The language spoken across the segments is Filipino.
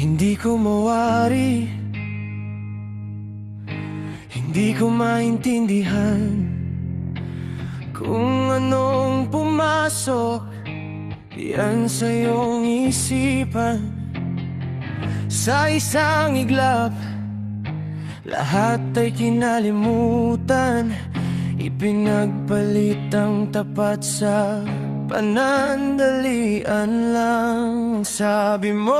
Hindi ko mawari, hindi ko maintindihan kung anong pumasok yan sa iyong isipan. Sa isang iglap, lahat ay kinalimutan. Ipinagpalit ang tapat sa panandalian lang. Sabi mo,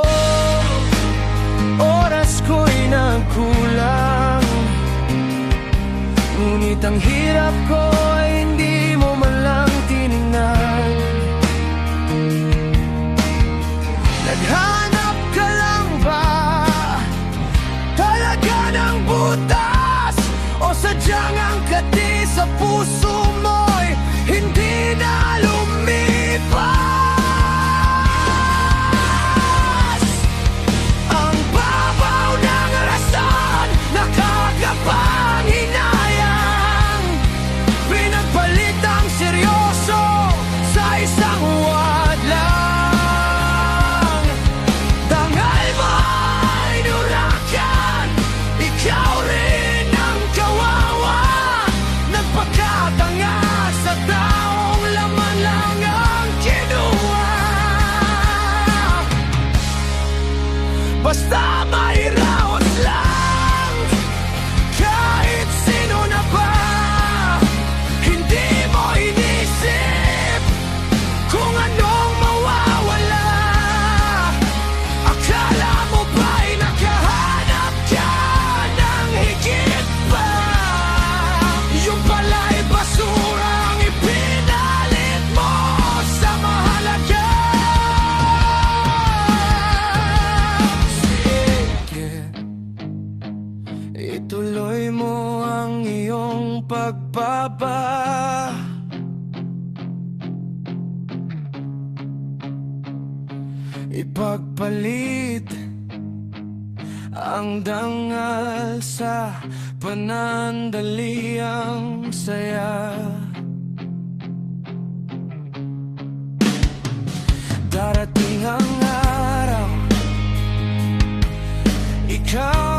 oras ko'y nagkulang, ngunit ang hirap ko ay hindi mo man lang tinignan. Naghanap ka lang ba talaga ng butas, o sadyang ang kati sa puso mo'y hindi na lumipas? Ang babaw ng rason, nakakapanghinayang, pinagpalit ang seryoso sa isang huwad lang. Dangal mo'y nurakan, ikaw rin ang kawawa. Nagpakatanga sa taong laman lang ang kinuha. Basta may raos lang, kahit sino na ba. Hindi mo inisip kung anong mawawala. Akala mo ba'y nakahanap ka ng higit pa? Yung pala'y basurang ipinalit mo sa mahalaga. Sige, ituloy mo ang iyong pagbaba. Ipagpalit ang dangal sa panandaliang saya. Darating ang araw, ikaw